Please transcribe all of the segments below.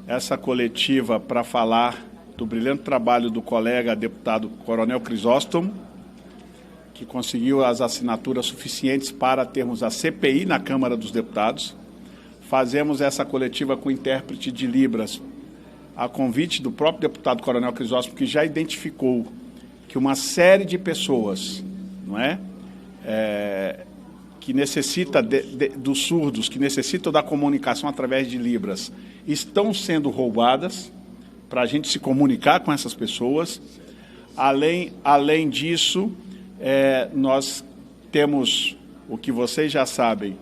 essa coletiva para falar do brilhante trabalho do colega deputado Coronel Crisóstomo, que conseguiu as assinaturas suficientes para termos a CPI na Câmara dos Deputados. Fazemos essa coletiva com intérprete de Libras, a convite do próprio deputado Coronel Crisóstomo, que já identificou que uma série de pessoas, não é, que necessita dos surdos, que necessitam da comunicação através de Libras, estão sendo roubadas, para a gente se comunicar com essas pessoas. Além disso, nós temos, o que vocês já sabem,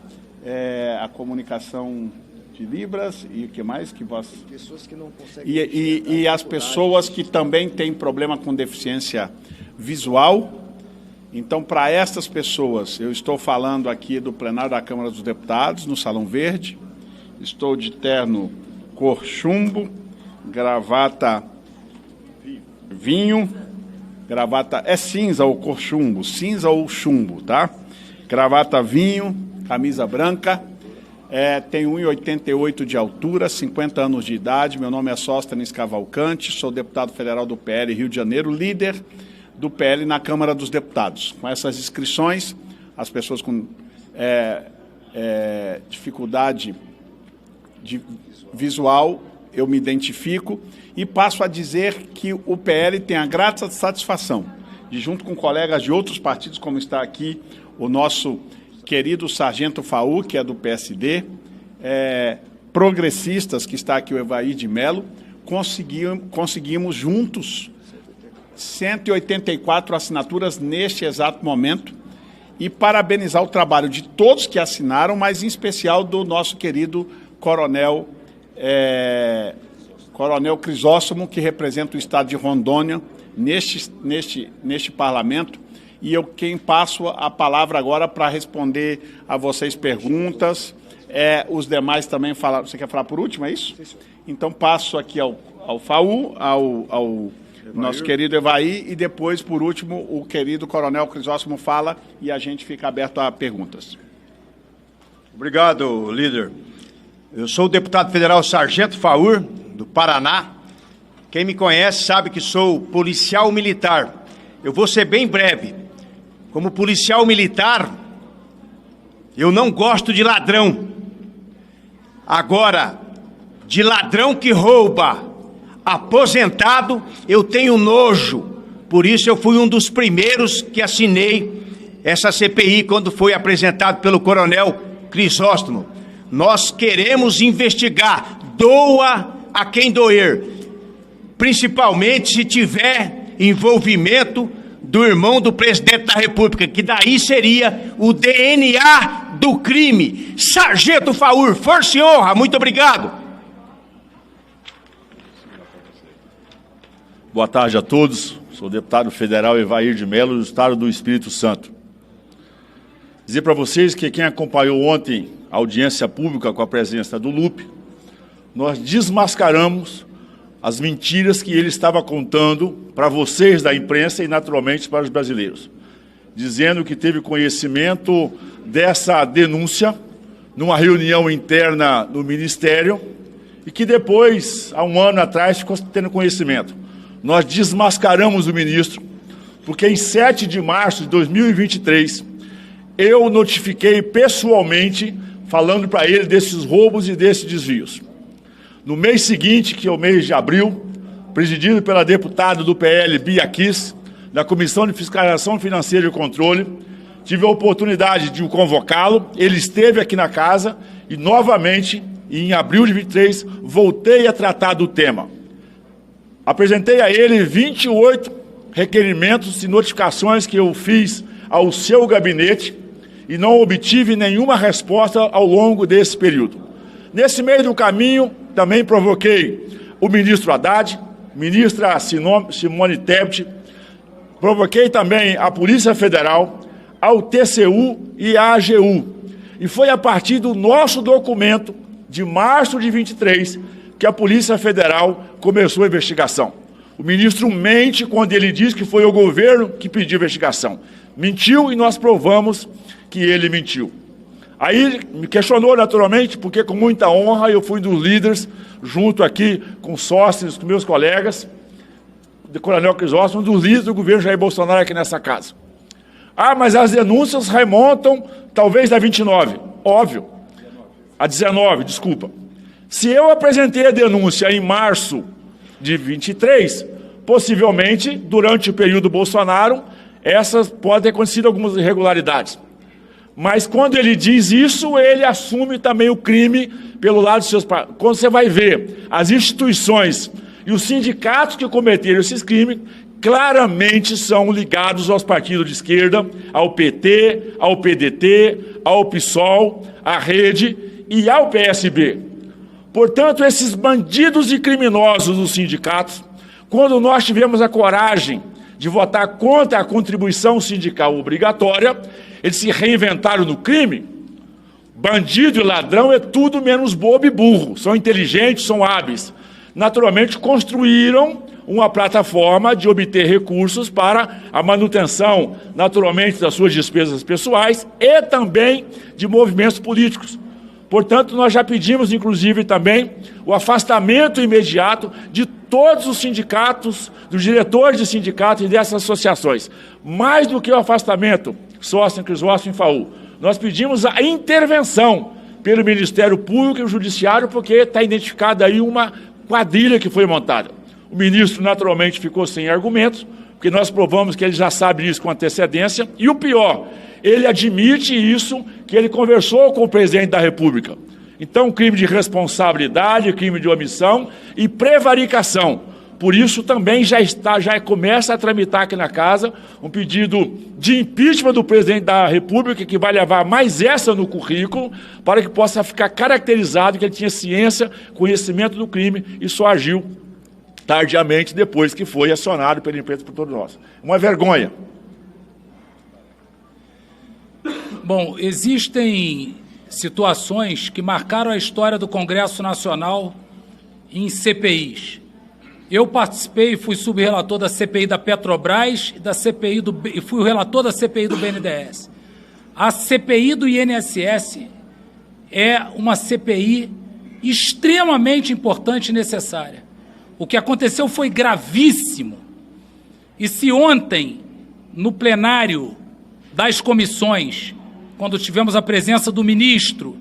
a comunicação de Libras e o que mais? Pessoas que não conseguem... E as pessoas que também têm problema com deficiência visual. Então, para essas pessoas, eu estou falando aqui do plenário da Câmara dos Deputados, no Salão Verde. Estou de terno cor chumbo, gravata vinho, gravata cinza ou cor chumbo, cinza ou chumbo, tá? Gravata vinho, camisa branca, tenho 1,88 de altura, 50 anos de idade, meu nome é Sóstenes Cavalcante, sou deputado federal do PL Rio de Janeiro, líder do PL na Câmara dos Deputados. Com essas inscrições, as pessoas com dificuldade visual, eu me identifico e passo a dizer que o PL tem a grata satisfação de, junto com colegas de outros partidos, como está aqui o nosso querido Sargento Faú, que é do PSD, progressistas, que está aqui o Evair de Mello, conseguimos juntos 184 assinaturas neste exato momento e parabenizar o trabalho de todos que assinaram, mas em especial do nosso querido Coronel Crisóstomo, que representa o estado de Rondônia neste parlamento, e eu quem passo a palavra agora para responder a vocês perguntas, os demais também falaram. Você quer falar por último, é isso? Então passo aqui ao Faú, ao nosso querido Evair, e depois, por último, o querido Coronel Crisóstomo fala e a gente fica aberto a perguntas. Obrigado, líder. Eu sou o deputado federal Sargento Faur, do Paraná. Quem me conhece sabe que sou policial militar. Eu vou ser bem breve. Como policial militar, eu não gosto de ladrão. Agora, de ladrão que rouba aposentado, eu tenho nojo. Por isso eu fui um dos primeiros que assinei essa CPI quando foi apresentado pelo Coronel Crisóstomo. Nós queremos investigar, doa a quem doer, principalmente se tiver envolvimento do irmão do presidente da República, que daí seria o DNA do crime. Sargento Faur, força e honra, muito obrigado. Boa tarde a todos, sou o deputado federal Evair de Mello, do estado do Espírito Santo. Dizer para vocês que quem acompanhou ontem a audiência pública com a presença do Lupe, nós desmascaramos as mentiras que ele estava contando para vocês da imprensa e naturalmente para os brasileiros, dizendo que teve conhecimento dessa denúncia numa reunião interna no Ministério e que depois, há um ano atrás, ficou tendo conhecimento. Nós desmascaramos o ministro, porque em 7 de março de 2023, eu notifiquei pessoalmente, falando para ele desses roubos e desses desvios. No mês seguinte, que é o mês de abril, presidido pela deputada do PL, Bia Kiss, da Comissão de Fiscalização Financeira e Controle, tive a oportunidade de o convocá-lo, ele esteve aqui na casa e, novamente, em abril de 23, voltei a tratar do tema. Apresentei a ele 28 requerimentos e notificações que eu fiz ao seu gabinete e não obtive nenhuma resposta ao longo desse período. Nesse meio do caminho, também provoquei o ministro Haddad, ministra Simone Tebet, provoquei também a Polícia Federal, ao TCU e à AGU. E foi a partir do nosso documento de março de 23 que a Polícia Federal começou a investigação. O ministro mente quando ele diz que foi o governo que pediu a investigação. Mentiu e nós provamos que ele mentiu. Aí me questionou naturalmente, porque com muita honra eu fui um dos líderes, junto aqui com sócios, com meus colegas, de Coronel Crisóstomo, um dos líderes do governo Jair Bolsonaro aqui nessa casa. Ah, mas as denúncias remontam talvez da 29, óbvio, a 19, desculpa. Se eu apresentei a denúncia em março de 23, possivelmente, durante o período Bolsonaro, essas podem ter acontecido algumas irregularidades. Mas quando ele diz isso, ele assume também o crime pelo lado dos seus... Quando você vai ver as instituições e os sindicatos que cometeram esses crimes, claramente são ligados aos partidos de esquerda, ao PT, ao PDT, ao PSOL, à Rede e ao PSB. Portanto, esses bandidos e criminosos dos sindicatos, quando nós tivemos a coragem de votar contra a contribuição sindical obrigatória, eles se reinventaram no crime. Bandido e ladrão é tudo menos bobo e burro, são inteligentes, são hábeis. Naturalmente, construíram uma plataforma de obter recursos para a manutenção, naturalmente, das suas despesas pessoais e também de movimentos políticos. Portanto, nós já pedimos, inclusive, também o afastamento imediato de todos os sindicatos, dos diretores de sindicatos e dessas associações. Mais do que o afastamento, Sócio Crisóstomo e FAU, nós pedimos a intervenção pelo Ministério Público e o Judiciário, porque está identificada aí uma quadrilha que foi montada. O ministro, naturalmente, ficou sem argumentos, porque nós provamos que ele já sabe isso com antecedência, e o pior, ele admite isso, que ele conversou com o presidente da República. Então, crime de responsabilidade, crime de omissão e prevaricação. Por isso, também já começa a tramitar aqui na casa um pedido de impeachment do presidente da República, que vai levar mais essa no currículo, para que possa ficar caracterizado que ele tinha ciência, conhecimento do crime e só agiu tardiamente depois que foi acionado pela empresa por todos nós. Uma vergonha. Bom, existem situações que marcaram a história do Congresso Nacional em CPIs. Eu participei e fui subrelator da CPI da Petrobras e fui o relator da CPI do BNDES. A CPI do INSS é uma CPI extremamente importante e necessária. O que aconteceu foi gravíssimo. E se ontem, no plenário das comissões, quando tivemos a presença do ministro,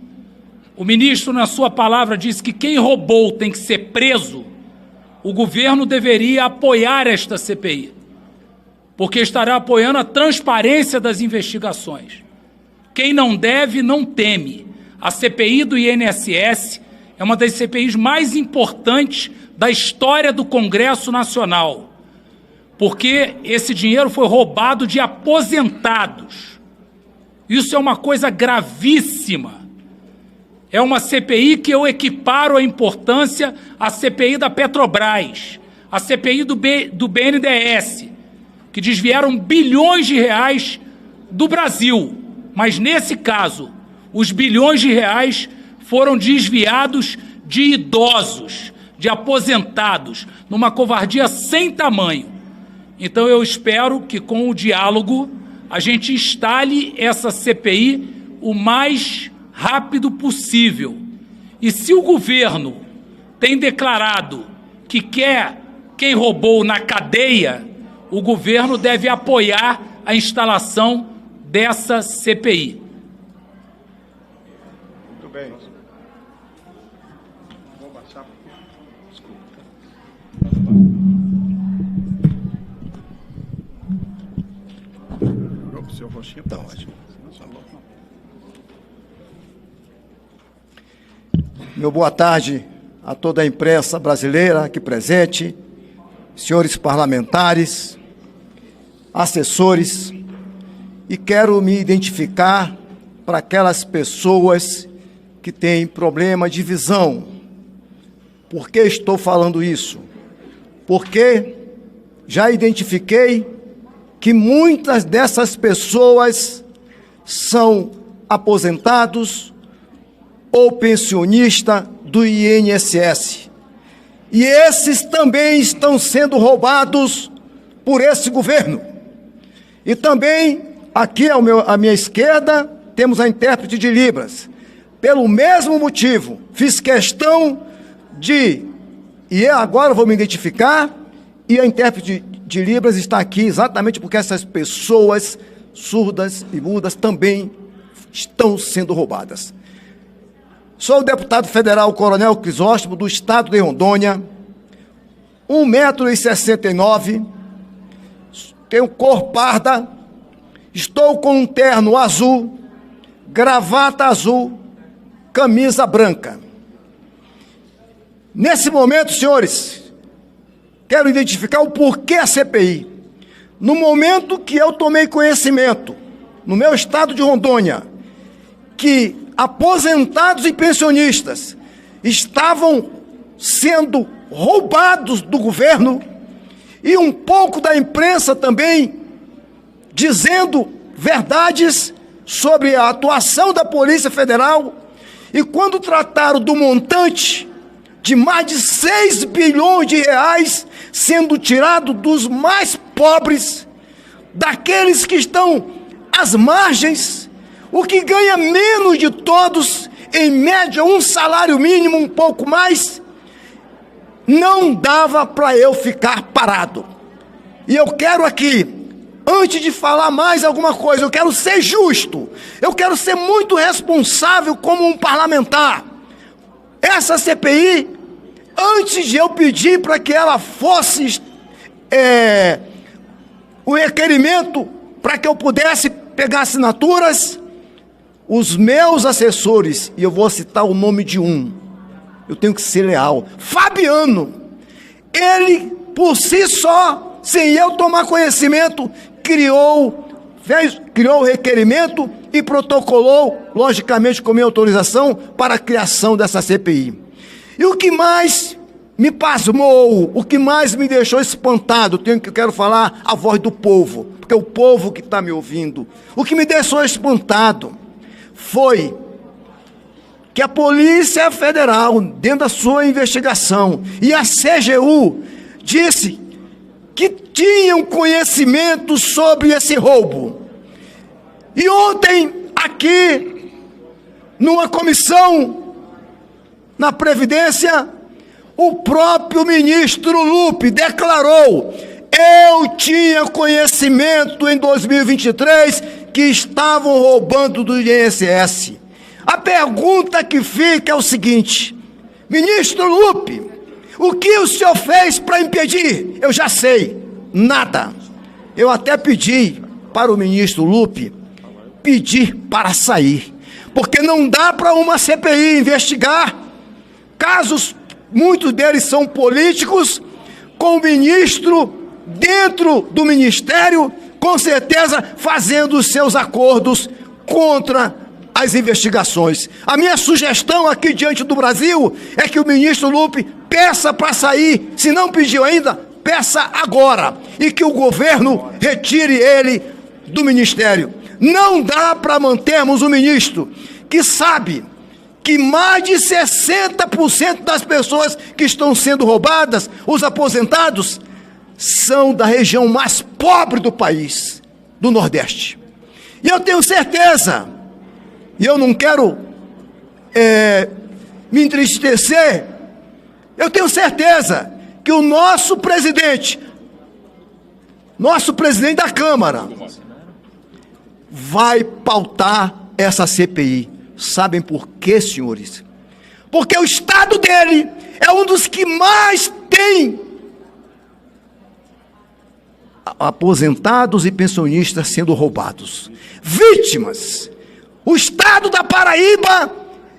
o ministro, na sua palavra, disse que quem roubou tem que ser preso, o governo deveria apoiar esta CPI, porque estará apoiando a transparência das investigações. Quem não deve, não teme. A CPI do INSS é uma das CPIs mais importantes da história do Congresso Nacional, porque esse dinheiro foi roubado de aposentados. Isso é uma coisa gravíssima. É uma CPI que eu equiparo a importância à CPI da Petrobras, à CPI do BNDES, que desviaram bilhões de reais do Brasil. Mas, nesse caso, os bilhões de reais foram desviados de idosos, de aposentados, numa covardia sem tamanho. Então, eu espero que, com o diálogo, a gente instale essa CPI o mais rápido possível. E se o governo tem declarado que quer quem roubou na cadeia, o governo deve apoiar a instalação dessa CPI. Muito bem. Vou baixar. Desculpa. O seu roxinho está ótimo. Meu boa tarde a toda a imprensa brasileira aqui presente, senhores parlamentares, assessores, e quero me identificar para aquelas pessoas que têm problema de visão. Por que estou falando isso? Porque já identifiquei que muitas dessas pessoas são aposentados ou pensionista do INSS. E esses também estão sendo roubados por esse governo. E também, aqui à minha esquerda, temos a intérprete de Libras. Pelo mesmo motivo, fiz questão de, e agora vou me identificar, e a intérprete de Libras está aqui exatamente porque essas pessoas surdas e mudas também estão sendo roubadas. Sou o deputado federal Coronel Crisóstomo, do estado de Rondônia, 1,69 m, tenho cor parda, estou com um terno azul, gravata azul, camisa branca. Nesse momento, senhores, quero identificar o porquê a CPI. No momento que eu tomei conhecimento, no meu estado de Rondônia, que aposentados e pensionistas estavam sendo roubados do governo, e um pouco da imprensa também dizendo verdades sobre a atuação da Polícia Federal, e quando trataram do montante de mais de 6 bilhões de reais sendo tirado dos mais pobres, daqueles que estão às margens, o que ganha menos de todos, em média um salário mínimo, um pouco mais, não dava para eu ficar parado. E eu quero aqui, antes de falar mais alguma coisa, eu quero ser justo, eu quero ser muito responsável como um parlamentar. Essa CPI, antes de eu pedir para que ela fosse o requerimento para que eu pudesse pegar assinaturas, os meus assessores, e eu vou citar o nome de um, eu tenho que ser leal, Fabiano, ele por si só, sem eu tomar conhecimento, criou o requerimento e protocolou, logicamente com minha autorização, para a criação dessa CPI. E o que mais me pasmou, o que mais me deixou espantado, eu quero falar a voz do povo, porque é o povo que está me ouvindo, o que me deixou espantado foi que a Polícia Federal, dentro da sua investigação, e a CGU, disse que tinham conhecimento sobre esse roubo. E ontem, aqui, numa comissão na Previdência, o próprio ministro Lupe declarou: eu tinha conhecimento em 2023 que estavam roubando do INSS. A pergunta que fica é o seguinte: ministro Lupe, o que o senhor fez para impedir? Eu já sei, nada. Eu até pedi para o ministro Lupe pedir para sair, porque não dá para uma CPI investigar casos, muitos deles são políticos, com o ministro dentro do ministério, com certeza fazendo os seus acordos contra as investigações. A minha sugestão aqui diante do Brasil é que o ministro Lupe peça para sair, se não pediu ainda, peça agora, e que o governo retire ele do ministério. Não dá para mantermos um ministro que sabe que mais de 60% das pessoas que estão sendo roubadas, os aposentados, são da região mais pobre do país, do Nordeste. E eu tenho certeza, e eu não quero me entristecer, eu tenho certeza que o nosso presidente da Câmara, vai pautar essa CPI. Sabem por quê, senhores? Porque o estado dele é um dos que mais tem aposentados e pensionistas sendo roubados, vítimas. O estado da Paraíba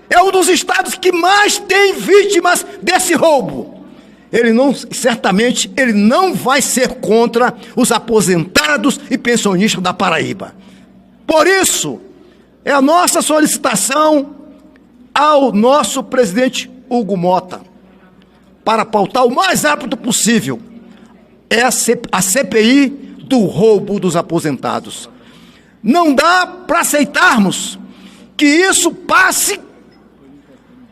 é um dos estados que mais tem vítimas desse roubo. Certamente ele não vai ser contra os aposentados e pensionistas da Paraíba. Por isso, é a nossa solicitação ao nosso presidente Hugo Mota, para pautar o mais rápido possível a CPI do roubo dos aposentados. Não dá para aceitarmos que isso passe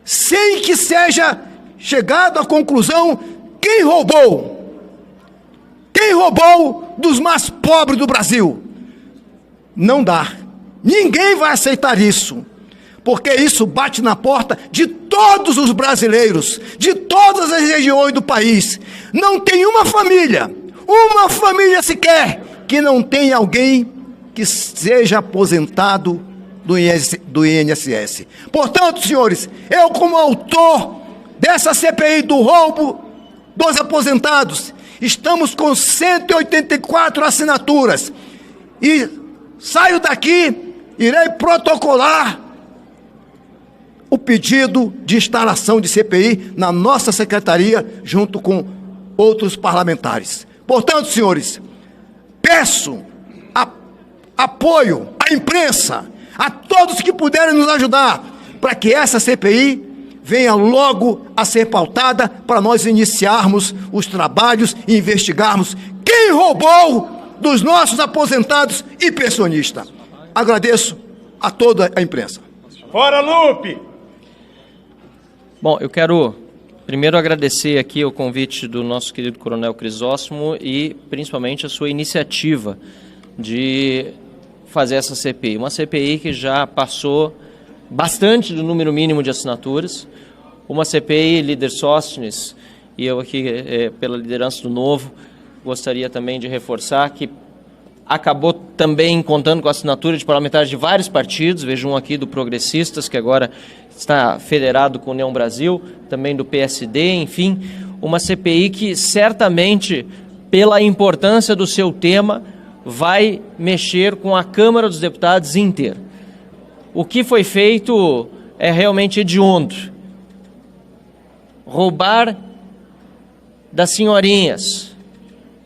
sem que seja chegado à conclusão quem roubou dos mais pobres do Brasil. Não dá. Ninguém vai aceitar isso, porque isso bate na porta de todos os brasileiros, de todas as regiões do país. Não tem uma família sequer, que não tenha alguém que seja aposentado do INSS. Portanto, senhores, eu, como autor dessa CPI do roubo dos aposentados, estamos com 184 assinaturas. E saio daqui, irei protocolar o pedido de instalação de CPI na nossa secretaria, junto com outros parlamentares. Portanto, senhores, peço apoio à imprensa, a todos que puderem nos ajudar, para que essa CPI venha logo a ser pautada, para nós iniciarmos os trabalhos e investigarmos quem roubou dos nossos aposentados e pensionistas. Agradeço a toda a imprensa. Fora, Lupe! Bom, eu quero primeiro agradecer aqui o convite do nosso querido Coronel Crisóstomo e principalmente a sua iniciativa de fazer essa CPI. Uma CPI que já passou bastante do número mínimo de assinaturas. Uma CPI, líder Sóstenes, e eu aqui, pela liderança do Novo, gostaria também de reforçar que acabou também contando com a assinatura de parlamentares de vários partidos, vejo um aqui do Progressistas, que agora está federado com a União Brasil, também do PSD, enfim, uma CPI que certamente, pela importância do seu tema, vai mexer com a Câmara dos Deputados inteira. O que foi feito é realmente hediondo. Roubar das senhorinhas,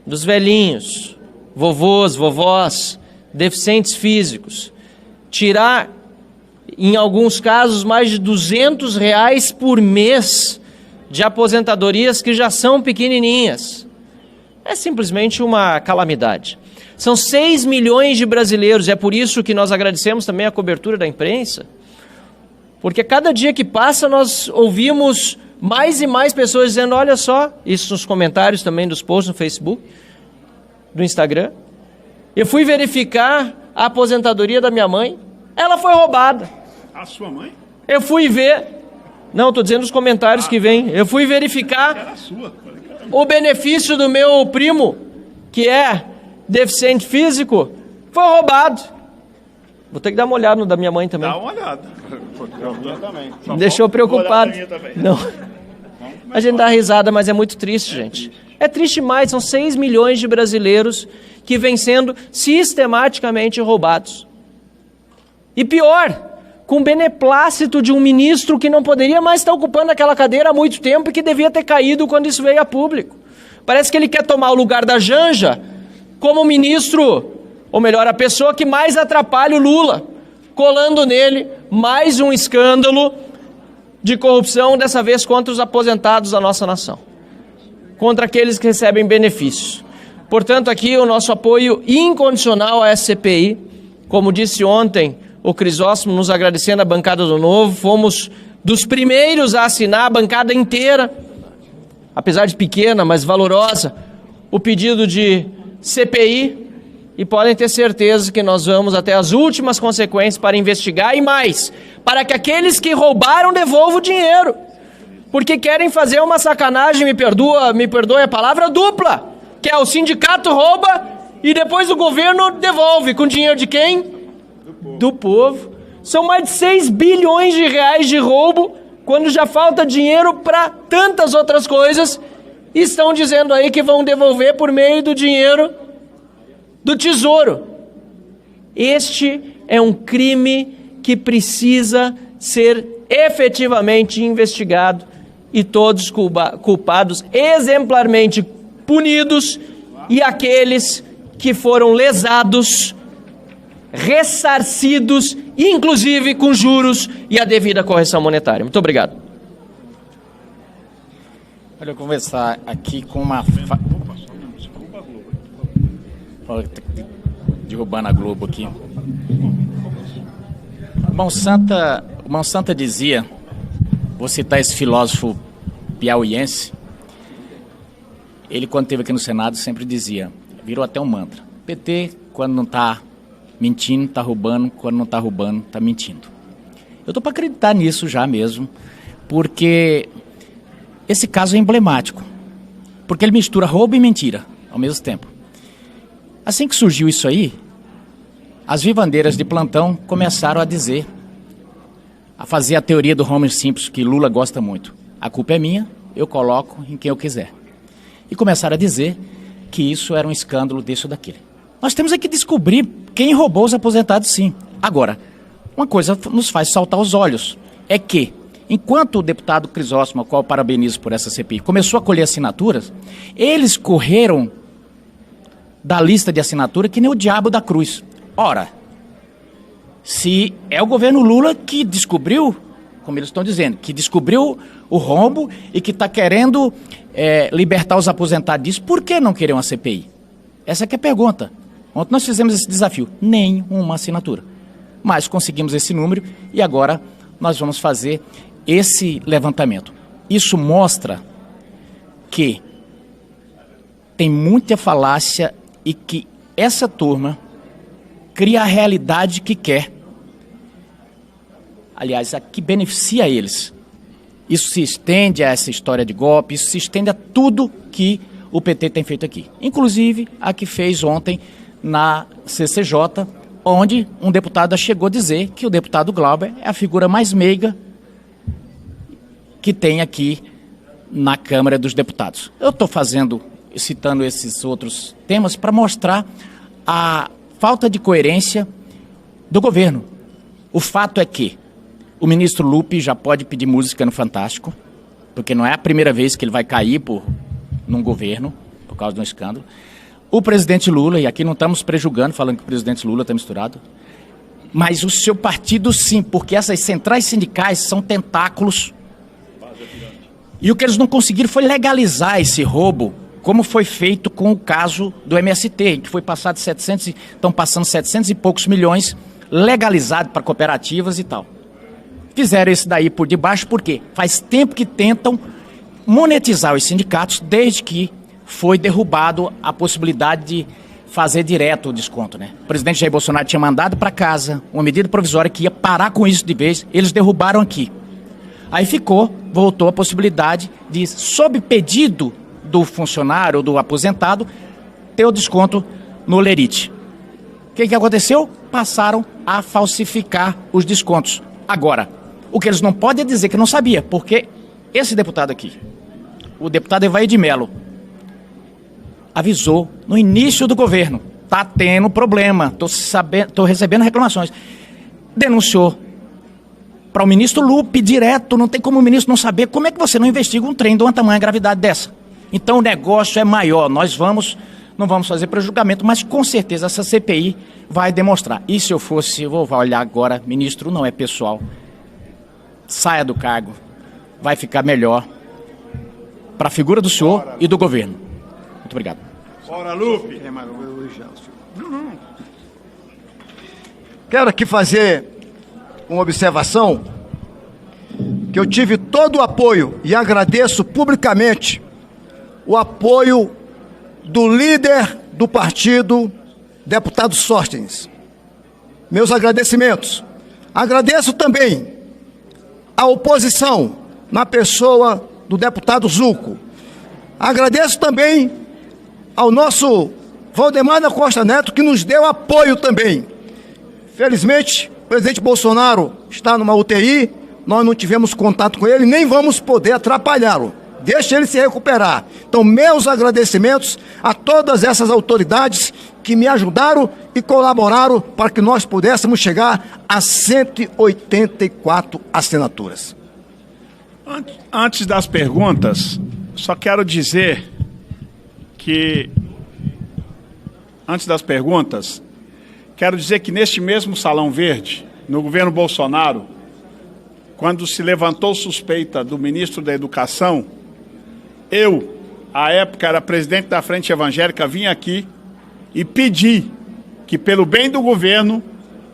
dos velhinhos, vovôs, vovós, deficientes físicos, tirar, em alguns casos, mais de R$200 por mês de aposentadorias que já são pequenininhas. É simplesmente uma calamidade. São 6 milhões de brasileiros, e é por isso que nós agradecemos também a cobertura da imprensa, porque cada dia que passa nós ouvimos mais e mais pessoas dizendo, olha só, isso nos comentários também dos posts no Facebook, do Instagram, eu fui verificar a aposentadoria da minha mãe, ela foi roubada. A sua mãe? Eu fui ver, não, estou dizendo os comentários que vêm, eu fui verificar o benefício do meu primo, que é deficiente físico, foi roubado. Vou ter que dar uma olhada no da minha mãe também. Dá uma olhada. Eu também. Me deixou preocupado. Não. A gente dá risada, mas é muito triste, gente. É triste demais, são 6 milhões de brasileiros que vêm sendo sistematicamente roubados. E pior, com beneplácito de um ministro que não poderia mais estar ocupando aquela cadeira há muito tempo e que devia ter caído quando isso veio a público. Parece que ele quer tomar o lugar da Janja como ministro, ou melhor, a pessoa que mais atrapalha o Lula, colando nele mais um escândalo de corrupção, dessa vez contra os aposentados da nossa nação, contra aqueles que recebem benefícios. Portanto, aqui o nosso apoio incondicional à SCPI. Como disse ontem o Crisóstomo, nos agradecendo a bancada do Novo, fomos dos primeiros a assinar, a bancada inteira, apesar de pequena, mas valorosa, o pedido de CPI, e podem ter certeza que nós vamos até as últimas consequências para investigar e mais, para que aqueles que roubaram devolvam o dinheiro, porque querem fazer uma sacanagem, me perdoe a palavra, dupla, que é o sindicato rouba e depois o governo devolve, com dinheiro de quem? Do povo. São mais de 6 bilhões de reais de roubo, quando já falta dinheiro para tantas outras coisas, e estão dizendo aí que vão devolver por meio do dinheiro do Tesouro. Este é um crime que precisa ser efetivamente investigado e todos culpados exemplarmente punidos, e aqueles que foram lesados, ressarcidos, inclusive com juros e a devida correção monetária. Muito obrigado. Olha, eu vou conversar aqui com uma... Derrubando a Globo aqui. O Monsanto dizia, vou citar esse filósofo piauiense, ele quando esteve aqui no Senado sempre dizia, virou até um mantra, PT quando não está mentindo, está roubando, quando não está roubando, está mentindo. Eu estou para acreditar nisso já mesmo, porque esse caso é emblemático, porque ele mistura roubo e mentira ao mesmo tempo. Assim que surgiu isso aí, as vivandeiras de plantão começaram a dizer, a fazer a teoria do Homer Simpson, que Lula gosta muito. A culpa é minha, eu coloco em quem eu quiser. E começaram a dizer que isso era um escândalo desse ou daquele. Nós temos que descobrir quem roubou os aposentados, sim. Agora, uma coisa nos faz saltar os olhos, é que, enquanto o deputado Crisóstomo, ao qual eu parabenizo por essa CPI, começou a colher assinaturas, eles correram da lista de assinatura que nem o diabo da cruz. Ora, se é o governo Lula que descobriu, como eles estão dizendo, que descobriu o rombo e que está querendo libertar os aposentados disso, por que não querer uma CPI? Essa que é a pergunta. Ontem nós fizemos esse desafio, nenhuma assinatura. Mas conseguimos esse número e agora nós vamos fazer esse levantamento. Isso mostra que tem muita falácia e que essa turma cria a realidade que quer. Aliás, a que beneficia eles. Isso se estende a essa história de golpe, isso se estende a tudo que o PT tem feito aqui. Inclusive a que fez ontem na CCJ, onde um deputado chegou a dizer que o deputado Glauber é a figura mais meiga que tem aqui na Câmara dos Deputados. Eu estou citando esses outros temas para mostrar a falta de coerência do governo. O fato é que o ministro Lupe já pode pedir música no Fantástico, porque não é a primeira vez que ele vai cair num governo, por causa de um escândalo. O presidente Lula, e aqui não estamos prejulgando, falando que o presidente Lula está misturado, mas o seu partido sim, porque essas centrais sindicais são tentáculos. E o que eles não conseguiram foi legalizar esse roubo, como foi feito com o caso do MST, que foi passado estão passando 700 e poucos milhões legalizado para cooperativas e tal. Fizeram isso daí por debaixo, porque faz tempo que tentam monetizar os sindicatos, desde que foi derrubado a possibilidade de fazer direto o desconto, né? O presidente Jair Bolsonaro tinha mandado para casa uma medida provisória que ia parar com isso de vez, eles derrubaram aqui. Aí voltou a possibilidade de, sob pedido do funcionário ou do aposentado, ter o desconto no lerite. O que aconteceu? Passaram a falsificar os descontos. Agora, o que eles não podem é dizer que não sabia, porque esse deputado aqui, o deputado Evair de Mello, avisou no início do governo, está tendo problema, estou recebendo reclamações, denunciou para o ministro Lupe direto, não tem como o ministro não saber, como é que você não investiga um trem de uma tamanha gravidade dessa? Então o negócio é maior, não vamos fazer prejulgamento, mas com certeza essa CPI vai demonstrar. E se eu vou olhar agora, ministro, não é pessoal, saia do cargo, vai ficar melhor para a figura do senhor e do governo. Muito obrigado. Ora, Lupe. Quero aqui fazer uma observação, que eu tive todo o apoio e agradeço publicamente o apoio do líder do partido, deputado Sóstenes. Meus agradecimentos. Agradeço também a oposição, na pessoa do deputado Zucco. Agradeço também ao nosso Valdemar da Costa Neto, que nos deu apoio também. Felizmente, o presidente Bolsonaro está numa UTI, nós não tivemos contato com ele, nem vamos poder atrapalhá-lo. Deixa ele se recuperar. Então, meus agradecimentos a todas essas autoridades que me ajudaram e colaboraram para que nós pudéssemos chegar a 184 assinaturas. Antes das perguntas, só quero dizer que... Antes das perguntas, quero dizer que neste mesmo Salão Verde, no governo Bolsonaro, quando se levantou suspeita do ministro da Educação, eu, à época era presidente da Frente Evangélica, vim aqui e pedi que, pelo bem do governo,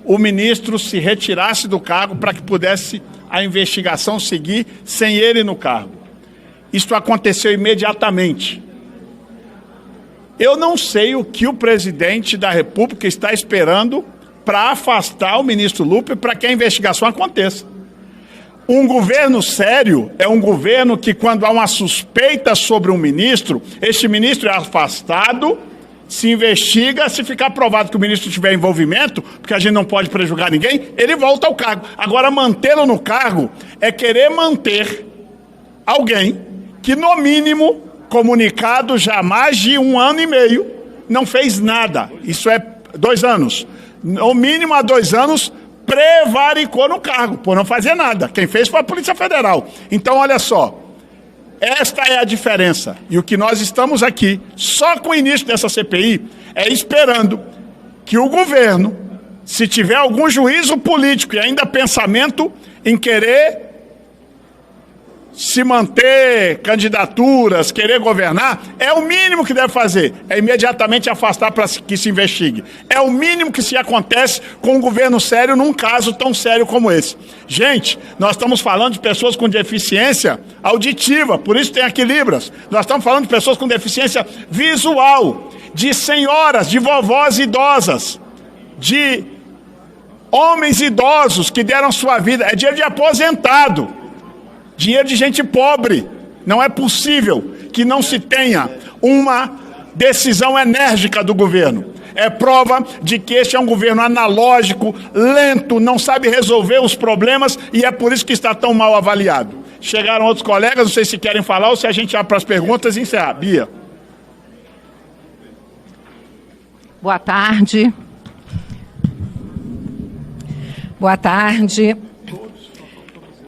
o ministro se retirasse do cargo para que pudesse a investigação seguir sem ele no cargo. Isto aconteceu imediatamente. Eu não sei o que o presidente da República está esperando para afastar o ministro Lupe para que a investigação aconteça. Um governo sério é um governo que, quando há uma suspeita sobre um ministro, este ministro é afastado, se investiga, se ficar provado que o ministro tiver envolvimento, porque a gente não pode prejudicar ninguém, ele volta ao cargo. Agora, mantê-lo no cargo é querer manter alguém que, no mínimo, comunicado já há mais de 1 ano e meio, não fez nada. Isso é 2 anos. No mínimo, há 2 anos, prevaricou no cargo, por não fazer nada. Quem fez foi a Polícia Federal. Então, olha só, esta é a diferença. E o que nós estamos aqui, só com o início dessa CPI, é esperando que o governo, se tiver algum juízo político e ainda pensamento em querer se manter candidaturas, querer governar, é o mínimo que deve fazer. É imediatamente afastar para que se investigue. É o mínimo que se acontece com um governo sério num caso tão sério como esse. Gente, nós estamos falando de pessoas com deficiência auditiva, por isso tem aqui Libras. Nós estamos falando de pessoas com deficiência visual, de senhoras, de vovós idosas, de homens idosos que deram sua vida. É dinheiro de aposentado. Dinheiro de gente pobre. Não é possível que não se tenha uma decisão enérgica do governo. É prova de que este é um governo analógico, lento, não sabe resolver os problemas e é por isso que está tão mal avaliado. Chegaram outros colegas, não sei se querem falar ou se a gente abre para as perguntas e encerrar. Bia. Boa tarde. Boa tarde.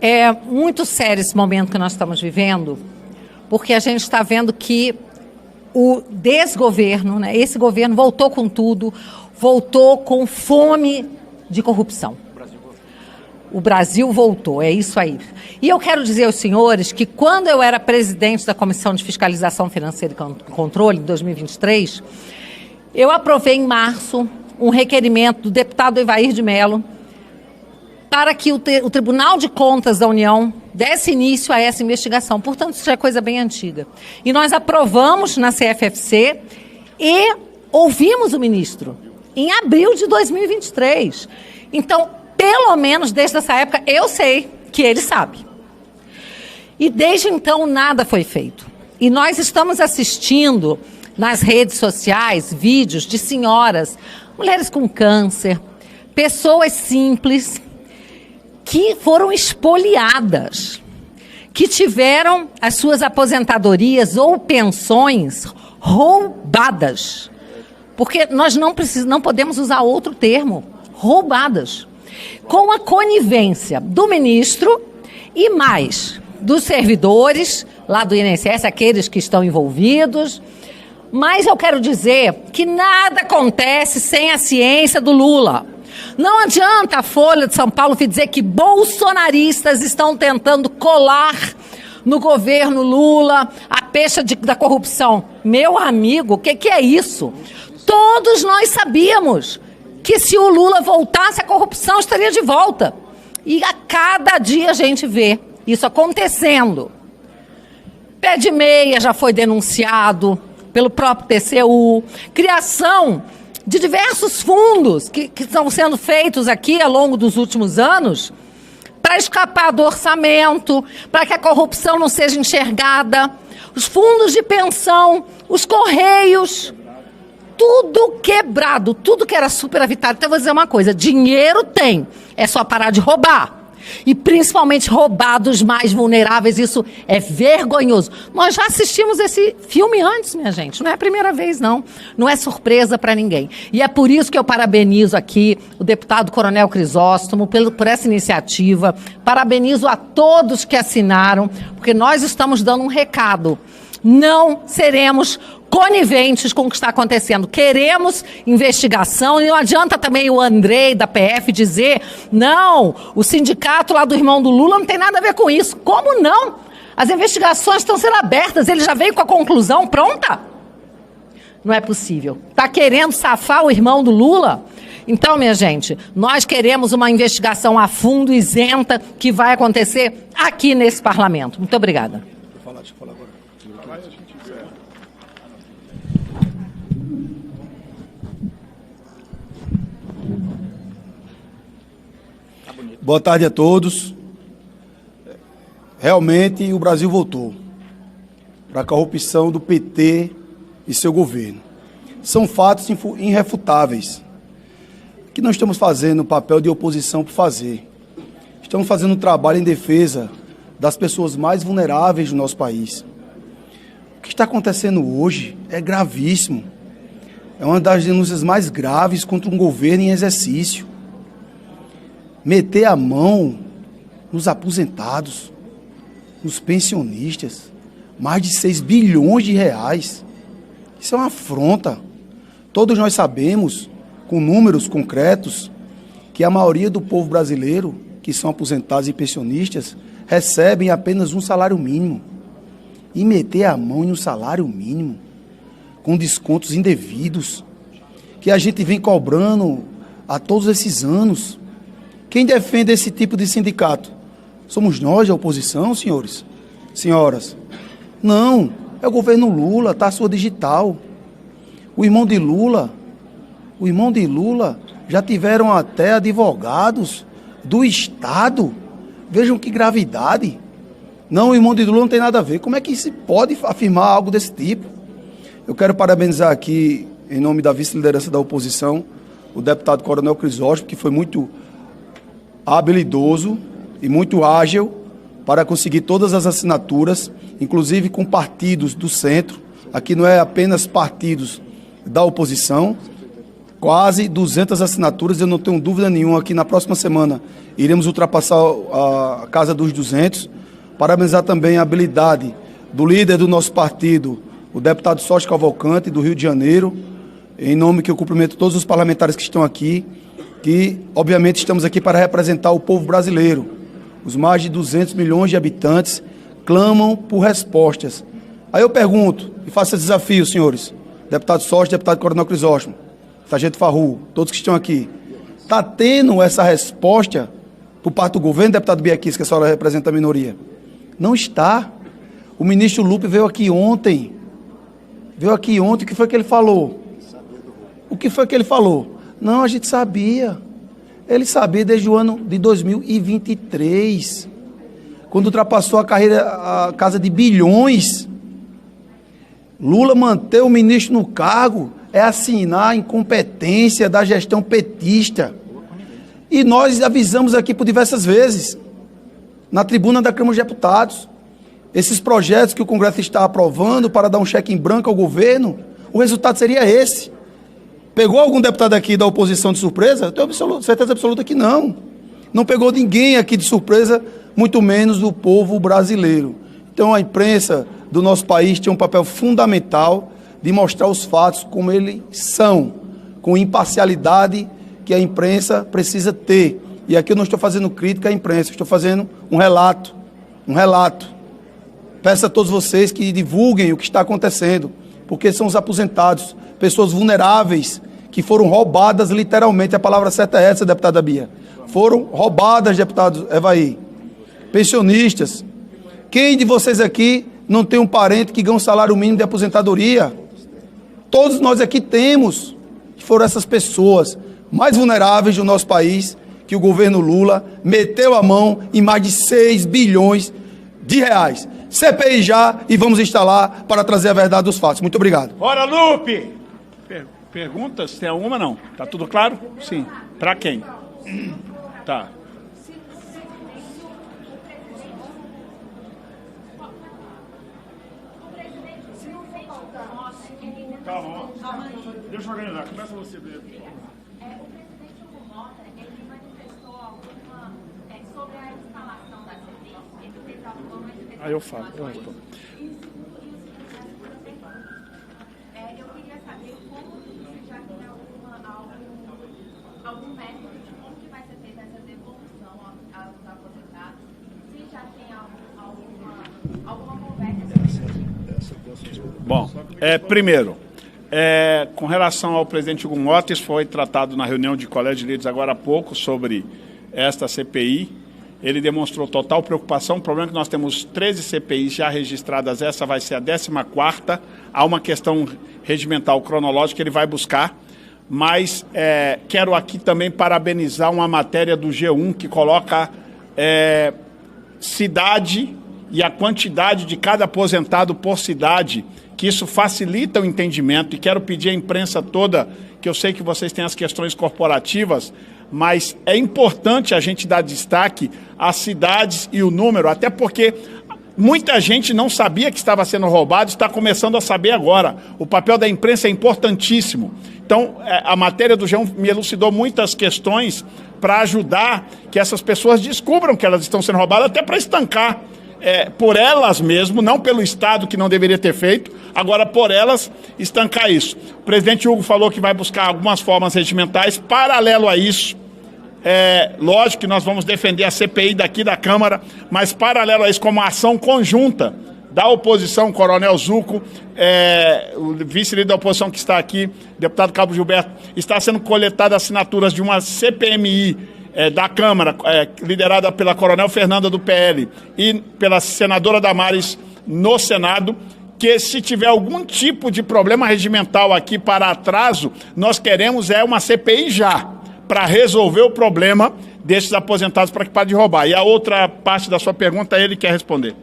É muito sério esse momento que nós estamos vivendo, porque a gente está vendo que o desgoverno, né, esse governo voltou com tudo, voltou com fome de corrupção. O Brasil voltou, é isso aí. E eu quero dizer aos senhores que quando eu era presidente da Comissão de Fiscalização Financeira e Controle, em 2023, eu aprovei em março um requerimento do deputado Evair de Mello para que o Tribunal de Contas da União desse início a essa investigação. Portanto, isso já é coisa bem antiga. E nós aprovamos na CFFC e ouvimos o ministro em abril de 2023. Então, pelo menos desde essa época, eu sei que ele sabe. E desde então, nada foi feito. E nós estamos assistindo nas redes sociais vídeos de senhoras, mulheres com câncer, pessoas simples, que foram espoliadas, que tiveram as suas aposentadorias ou pensões roubadas. Porque nós não podemos usar outro termo, roubadas. Com a conivência do ministro e mais dos servidores lá do INSS, aqueles que estão envolvidos. Mas eu quero dizer que nada acontece sem a ciência do Lula. Não adianta a Folha de São Paulo dizer que bolsonaristas estão tentando colar no governo Lula a pecha da corrupção. Meu amigo, o que é isso? Todos nós sabíamos que se o Lula voltasse, a corrupção estaria de volta. E a cada dia a gente vê isso acontecendo. Pé de meia já foi denunciado pelo próprio TCU, criação de diversos fundos que estão sendo feitos aqui ao longo dos últimos anos para escapar do orçamento, para que a corrupção não seja enxergada, os fundos de pensão, os correios, tudo quebrado, tudo que era superavitário. Então eu vou dizer uma coisa, dinheiro tem, é só parar de roubar. E principalmente roubar dos mais vulneráveis, isso é vergonhoso. Nós já assistimos esse filme antes, minha gente, não é a primeira vez não, não é surpresa para ninguém. E é por isso que eu parabenizo aqui o deputado Coronel Crisóstomo por essa iniciativa, parabenizo a todos que assinaram, porque nós estamos dando um recado, não seremos coniventes com o que está acontecendo. Queremos investigação e não adianta também o Andrei da PF dizer não, o sindicato lá do irmão do Lula não tem nada a ver com isso. Como não? As investigações estão sendo abertas, ele já veio com a conclusão pronta? Não é possível. Está querendo safar o irmão do Lula? Então, minha gente, nós queremos uma investigação a fundo, isenta, que vai acontecer aqui nesse parlamento. Muito obrigada. Deixa eu falar agora. Boa tarde a todos. Realmente o Brasil voltou para a corrupção do PT e seu governo. São fatos irrefutáveis que não estamos fazendo o papel de oposição por fazer. Estamos fazendo um trabalho em defesa das pessoas mais vulneráveis do nosso país. O que está acontecendo hoje é gravíssimo. É uma das denúncias mais graves contra um governo em exercício. Meter a mão nos aposentados, nos pensionistas, mais de 6 bilhões de reais. Isso é uma afronta. Todos nós sabemos, com números concretos, que a maioria do povo brasileiro, que são aposentados e pensionistas, recebem apenas um salário mínimo. E meter a mão em um salário mínimo, com descontos indevidos, que a gente vem cobrando há todos esses anos. Quem defende esse tipo de sindicato? Somos nós, a oposição, senhores? Senhoras? Não, é o governo Lula, está a sua digital. O irmão de Lula já tiveram até advogados do Estado. Vejam que gravidade. Não, o irmão de Lula não tem nada a ver. Como é que se pode afirmar algo desse tipo? Eu quero parabenizar aqui, em nome da vice-liderança da oposição, o deputado Coronel Crisóstomo, que foi muito habilidoso e muito ágil para conseguir todas as assinaturas, inclusive com partidos do centro. Aqui não é apenas partidos da oposição, quase 200 assinaturas, eu não tenho dúvida nenhuma que na próxima semana iremos ultrapassar a casa dos 200. Parabenizar também a habilidade do líder do nosso partido, o deputado Sócio Cavalcante, do Rio de Janeiro, em nome que eu cumprimento todos os parlamentares que estão aqui, que obviamente estamos aqui para representar o povo brasileiro. Os mais de 200 milhões de habitantes clamam por respostas. Aí eu pergunto, e faço esse desafio, senhores, deputado Sócio, deputado Coronel Crisóstomo, sargento Farru, todos que estão aqui, está tendo essa resposta por parte do governo, deputado Biaquis, que a senhora representa a minoria? Não está. O ministro Lupe veio aqui ontem. O que foi que ele falou? O que foi que ele falou? Não, a gente sabia. Ele sabia desde o ano de 2023, quando ultrapassou a casa de bilhões. Lula manter o ministro no cargo é assinar a incompetência da gestão petista. E nós avisamos aqui por diversas vezes, na tribuna da Câmara dos Deputados, esses projetos que o Congresso está aprovando para dar um cheque em branco ao governo, o resultado seria esse. Pegou algum deputado aqui da oposição de surpresa? Eu tenho certeza absoluta que não. Não pegou ninguém aqui de surpresa, muito menos do povo brasileiro. Então a imprensa do nosso país tem um papel fundamental de mostrar os fatos como eles são, com imparcialidade que a imprensa precisa ter. E aqui eu não estou fazendo crítica à imprensa, estou fazendo um relato. Peço a todos vocês que divulguem o que está acontecendo, porque são os aposentados, pessoas vulneráveis, que foram roubadas literalmente, a palavra certa é essa, deputada Bia. Foram roubadas, deputado Evaí. Pensionistas. Quem de vocês aqui não tem um parente que ganha um salário mínimo de aposentadoria? Todos nós aqui temos. Foram essas pessoas mais vulneráveis do nosso país que o governo Lula meteu a mão em mais de 6 bilhões de reais. CPI já e vamos instalar para trazer a verdade dos fatos. Muito obrigado. Bora, Lupe! Perguntas? Tem alguma, não? Tá tudo claro? Sim. Para quem? Tá. Calma. Deixa eu organizar. Começa você mesmo. O presidente Hugo Mota, ele manifestou alguma sobre a instalação da CPI. Ele fez alguma manifestação. Aí eu falo, eu respondo. Eu queria saber como você já tem algum método de como que vai ser feita essa devolução aos aposentados, se já tem alguma conversa. Bom, primeiro, com relação ao presidente Hugo Mota, isso foi tratado na reunião de colégio de líderes agora há pouco sobre esta CPI. Ele demonstrou total preocupação. O problema é que nós temos 13 CPIs já registradas, essa vai ser a 14ª. Há uma questão regimental cronológica que ele vai buscar, mas quero aqui também parabenizar uma matéria do G1 que coloca cidade e a quantidade de cada aposentado por cidade, que isso facilita o entendimento, e quero pedir à imprensa toda, que eu sei que vocês têm as questões corporativas, mas é importante a gente dar destaque às cidades e o número, até porque muita gente não sabia que estava sendo roubado, está começando a saber agora. O papel da imprensa é importantíssimo. Então, a matéria do G1 me elucidou muitas questões para ajudar que essas pessoas descubram que elas estão sendo roubadas, até para estancar por elas mesmo, não pelo Estado, que não deveria ter feito, agora por elas estancar isso. O presidente Hugo falou que vai buscar algumas formas regimentais. Paralelo a isso, lógico que nós vamos defender a CPI daqui da Câmara, mas paralelo a isso, como ação conjunta da oposição, o Coronel Zucco, o vice-líder da oposição que está aqui, deputado Cabo Gilberto, está sendo coletadas assinaturas de uma CPMI da Câmara, liderada pela Coronel Fernanda do PL e pela senadora Damares no Senado, que se tiver algum tipo de problema regimental aqui para atraso, nós queremos uma CPI já, para resolver o problema desses aposentados, para que parem de roubar. E a outra parte da sua pergunta, ele quer responder.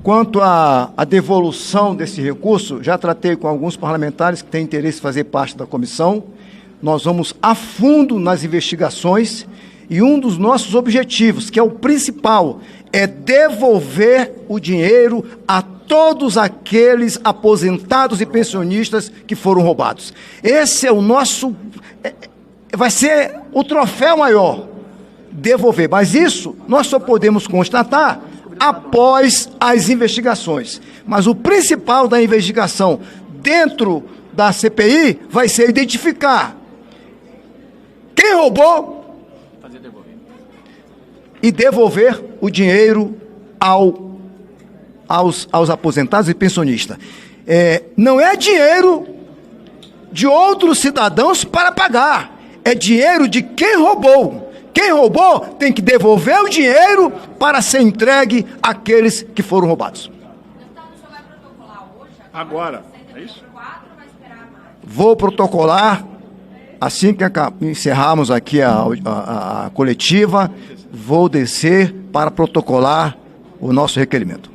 Quanto à devolução desse recurso, já tratei com alguns parlamentares que têm interesse em fazer parte da comissão. Nós vamos a fundo nas investigações e um dos nossos objetivos, que é o principal, é devolver o dinheiro a todos aqueles aposentados e pensionistas que foram roubados. Esse é o nosso... vai ser o troféu maior, devolver. Mas isso nós só podemos constatar após as investigações. Mas o principal da investigação dentro da CPI vai ser identificar quem roubou e devolver o dinheiro aos aposentados e pensionistas. Não é dinheiro de outros cidadãos para pagar, é dinheiro de quem roubou. Quem roubou tem que devolver o dinheiro para ser entregue àqueles que foram roubados. Agora, é isso? Vou protocolar, assim que encerrarmos aqui a coletiva, vou descer para protocolar o nosso requerimento.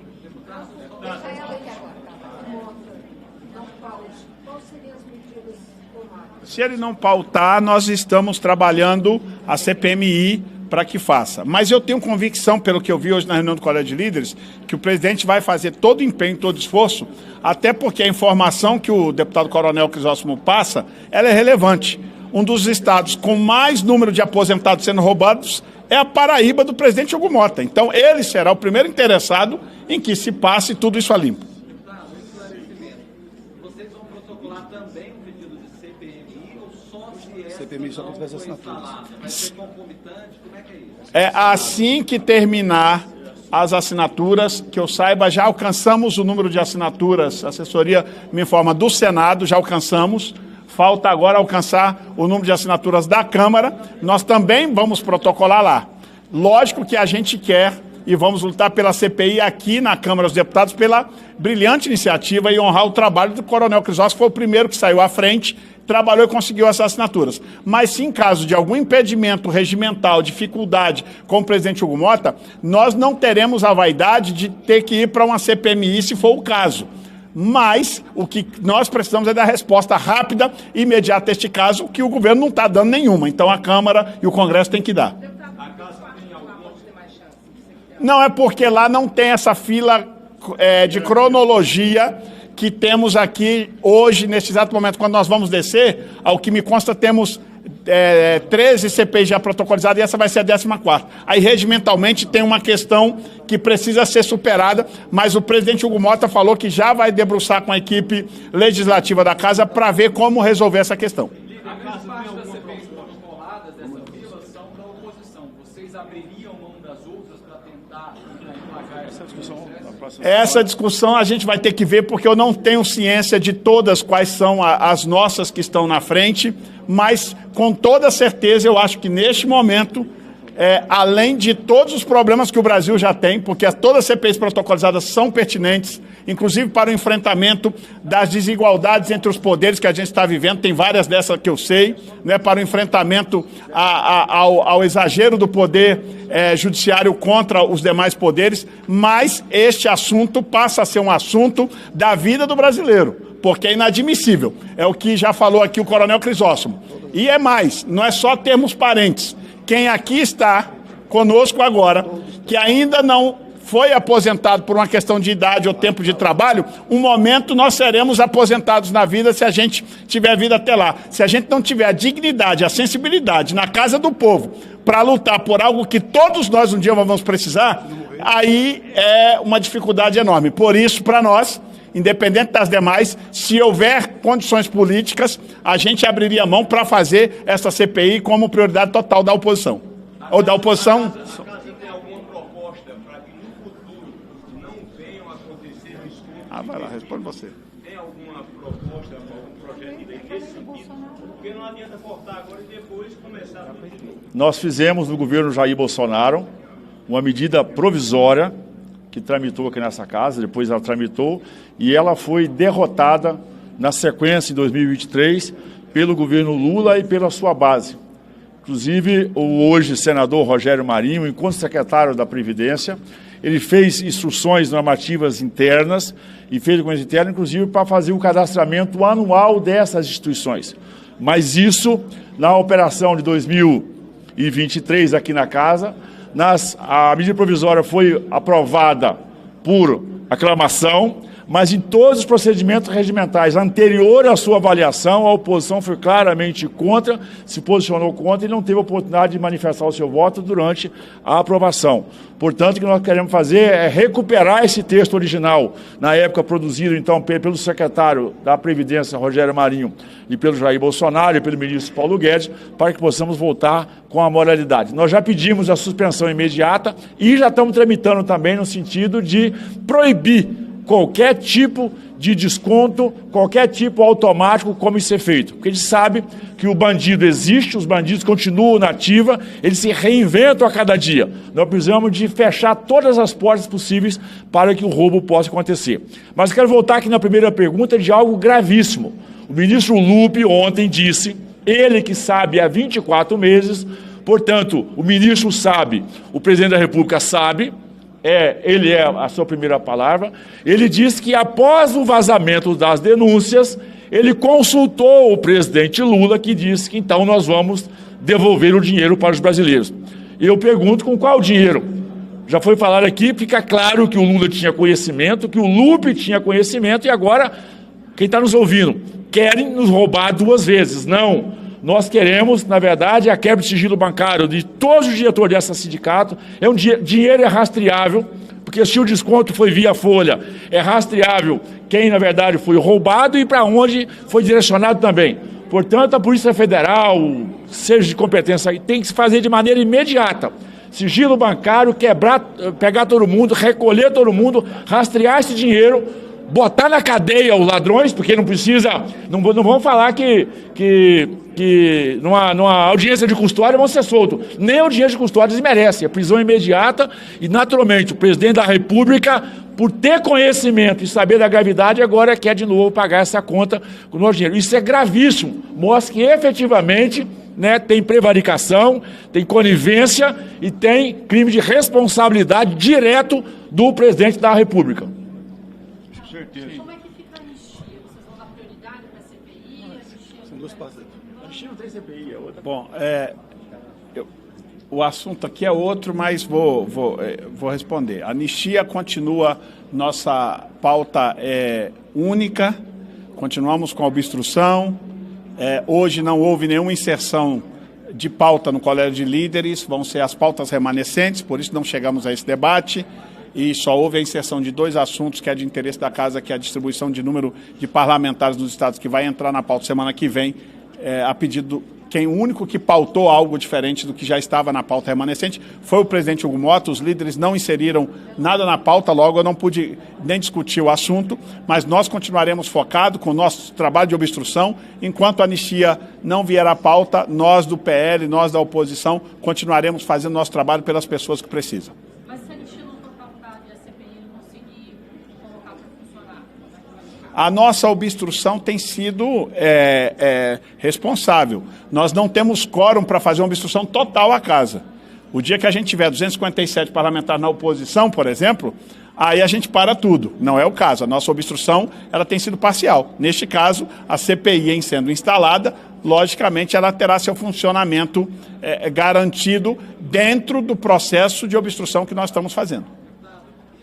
Se ele não pautar, nós estamos trabalhando a CPMI para que faça. Mas eu tenho convicção, pelo que eu vi hoje na reunião do Colégio de Líderes, que o presidente vai fazer todo o empenho, todo o esforço, até porque a informação que o deputado Coronel Crisóstomo passa, ela é relevante. Um dos estados com mais número de aposentados sendo roubados é a Paraíba do presidente Hugo Mota. Então, ele será o primeiro interessado em que se passe tudo isso a limpo. Vocês vão protocolar também um pedido de CPMI ou só se CPMI só para as assinaturas? Vai ser concomitante? Como é que é isso? Assim que terminar as assinaturas, que eu saiba, já alcançamos o número de assinaturas, a assessoria me informa, do Senado, já alcançamos. Falta agora alcançar o número de assinaturas da Câmara. Nós também vamos protocolar lá. Lógico que a gente quer e vamos lutar pela CPI aqui na Câmara dos Deputados, pela brilhante iniciativa e honrar o trabalho do Coronel Crisóstomo, que foi o primeiro que saiu à frente, trabalhou e conseguiu essas assinaturas. Mas se em caso de algum impedimento regimental, dificuldade com o presidente Hugo Mota, nós não teremos a vaidade de ter que ir para uma CPMI se for o caso. Mas o que nós precisamos é dar resposta rápida e imediata a este caso, que o governo não está dando nenhuma. Então a Câmara e o Congresso têm que dar. Não, é porque lá não tem essa fila de cronologia que temos aqui hoje, neste exato momento, quando nós vamos descer. Ao que me consta, temos 13 CPIs já protocolizadas e essa vai ser a 14ª. Aí, regimentalmente, tem uma questão que precisa ser superada, mas o presidente Hugo Mota falou que já vai debruçar com a equipe legislativa da Casa para ver como resolver essa questão. Parte das CPIs protocoladas dessa fila são da oposição. Vocês abririam mão das outras para tentar emplacar essa discussão? Essa discussão a gente vai ter que ver, porque eu não tenho ciência de todas quais são as nossas que estão na frente, mas com toda certeza eu acho que neste momento além de todos os problemas que o Brasil já tem, porque todas as CPIs protocolizadas são pertinentes, inclusive para o enfrentamento das desigualdades entre os poderes que a gente está vivendo, tem várias dessas que eu sei, né, para o enfrentamento ao exagero do poder judiciário contra os demais poderes, mas este assunto passa a ser um assunto da vida do brasileiro, porque é inadmissível. É o que já falou aqui o Coronel Crisóstomo. E é mais, não é só termos parentes. Quem aqui está conosco agora, que ainda não foi aposentado por uma questão de idade ou tempo de trabalho, um momento nós seremos aposentados na vida se a gente tiver vida até lá. Se a gente não tiver a dignidade, a sensibilidade na casa do povo para lutar por algo que todos nós um dia vamos precisar, aí é uma dificuldade enorme. Por isso, para nós, independente das demais, se houver condições políticas, a gente abriria mão para fazer essa CPI como prioridade total da oposição. Ou da oposição... Tem alguma proposta para que no futuro não venham a acontecer escombros? vai lá, responde você. Tem alguma proposta, algum projeto de lei nesse sentido? Porque não adianta cortar agora e depois começar tudo de novo. Nós fizemos no governo Jair Bolsonaro uma medida provisória que tramitou aqui nessa casa, depois ela tramitou, e ela foi derrotada na sequência em 2023 pelo governo Lula e pela sua base. Inclusive, o hoje senador Rogério Marinho, enquanto secretário da Previdência, ele fez instruções normativas internas e fez documentos internos, inclusive, para fazer o cadastramento anual dessas instituições. Mas isso, na operação de 2023 aqui na casa, a medida provisória foi aprovada por aclamação, mas em todos os procedimentos regimentais anterior à sua avaliação, a oposição foi claramente contra, se posicionou contra e não teve a oportunidade de manifestar o seu voto durante a aprovação. Portanto, o que nós queremos fazer é recuperar esse texto original, na época produzido, então, pelo secretário da Previdência, Rogério Marinho, e pelo Jair Bolsonaro e pelo ministro Paulo Guedes, para que possamos voltar com a moralidade. Nós já pedimos a suspensão imediata e já estamos tramitando também no sentido de proibir qualquer tipo de desconto, qualquer tipo automático, como isso é feito. Porque a gente sabe que o bandido existe, os bandidos continuam na ativa, eles se reinventam a cada dia. Nós precisamos de fechar todas as portas possíveis para que o roubo possa acontecer. Mas quero voltar aqui na primeira pergunta de algo gravíssimo. O ministro Lupe ontem disse, ele que sabe há 24 meses, portanto, o ministro sabe, o presidente da República sabe, ele é a sua primeira palavra, ele disse que após o vazamento das denúncias, ele consultou o presidente Lula, que disse que então nós vamos devolver o dinheiro para os brasileiros. Eu pergunto com qual dinheiro? Já foi falado aqui, fica claro que o Lula tinha conhecimento, que o Lupe tinha conhecimento, e agora, quem está nos ouvindo, querem nos roubar duas vezes. Não. Nós queremos, na verdade, a quebra de sigilo bancário de todos os diretores desse sindicato. Dinheiro é rastreável, porque se o desconto foi via folha, é rastreável quem, na verdade, foi roubado e para onde foi direcionado também. Portanto, a Polícia Federal, seja de competência, tem que se fazer de maneira imediata. Sigilo bancário, pegar todo mundo, recolher todo mundo, rastrear esse dinheiro, botar na cadeia os ladrões, porque não precisa, não vamos falar que numa audiência de custódia vão ser soltos. Nem a audiência de custódia eles merecem, é prisão imediata e, naturalmente, o presidente da República, por ter conhecimento e saber da gravidade, agora quer de novo pagar essa conta com o nosso dinheiro. Isso é gravíssimo, mostra que efetivamente tem prevaricação, tem conivência e tem crime de responsabilidade direto do presidente da República. Como é que fica a anistia? Vocês vão dar prioridade para a CPI? São duas partes. A anistia não tem CPI, é outra. Bom, o assunto aqui é outro, mas vou responder. A anistia continua, nossa pauta única, continuamos com a obstrução. Hoje não houve nenhuma inserção de pauta no Colégio de Líderes, vão ser as pautas remanescentes, por isso não chegamos a esse debate. E só houve a inserção de dois assuntos que é de interesse da Casa, que é a distribuição de número de parlamentares nos estados, que vai entrar na pauta semana que vem, a pedido o único que pautou algo diferente do que já estava na pauta remanescente foi o presidente Hugo Mota. Os líderes não inseriram nada na pauta, logo eu não pude nem discutir o assunto, mas nós continuaremos focados com o nosso trabalho de obstrução. Enquanto a anistia não vier à pauta, nós do PL, nós da oposição, continuaremos fazendo nosso trabalho pelas pessoas que precisam. Mas se a anistia não for pautada e a CPI não conseguir colocar para funcionar? A nossa obstrução tem sido responsável. Nós não temos quórum para fazer uma obstrução total à casa. O dia que a gente tiver 257 parlamentares na oposição, por exemplo, aí a gente para tudo. Não é o caso. A nossa obstrução ela tem sido parcial. Neste caso, a CPI, em sendo instalada, logicamente ela terá seu funcionamento garantido dentro do processo de obstrução que nós estamos fazendo.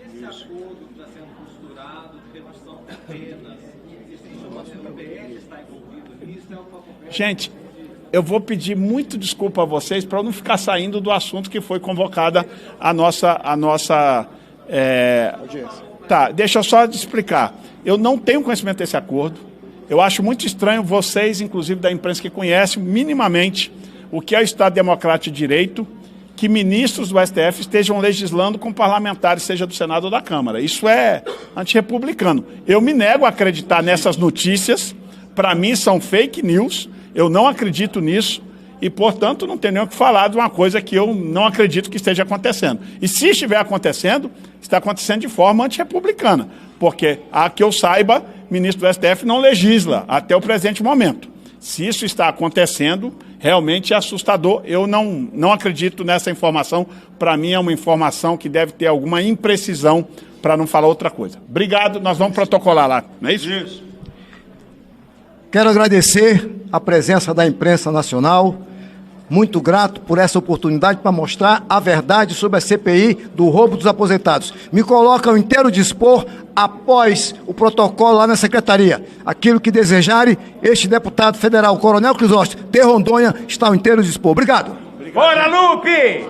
Esse acordo que está sendo costurado de redução de penas, o PL está envolvido nisso, é uma conversa. Gente, eu vou pedir muito desculpa a vocês para eu não ficar saindo do assunto que foi convocada a nossa Tá, deixa eu só explicar. Eu não tenho conhecimento desse acordo. Eu acho muito estranho vocês, inclusive da imprensa que conhecem minimamente o que é o Estado Democrático de Direito, que ministros do STF estejam legislando com parlamentares, seja do Senado ou da Câmara. Isso é antirrepublicano. Eu me nego a acreditar nessas notícias. Para mim são fake news. Eu não acredito nisso e, portanto, não tenho nem o que falar de uma coisa que eu não acredito que esteja acontecendo. E se estiver acontecendo, está acontecendo de forma antirrepublicana, porque, a que eu saiba, ministro do STF não legisla até o presente momento. Se isso está acontecendo, realmente é assustador. Eu não acredito nessa informação. Para mim é uma informação que deve ter alguma imprecisão, para não falar outra coisa. Obrigado, nós vamos protocolar lá, não é isso? Isso. Quero agradecer a presença da imprensa nacional, muito grato por essa oportunidade para mostrar a verdade sobre a CPI do roubo dos aposentados. Me coloco ao inteiro dispor, após o protocolo lá na secretaria. Aquilo que desejarem, este deputado federal, Coronel Crisóstomo, de Rondônia, está ao inteiro dispor. Obrigado. Bora, Lupe!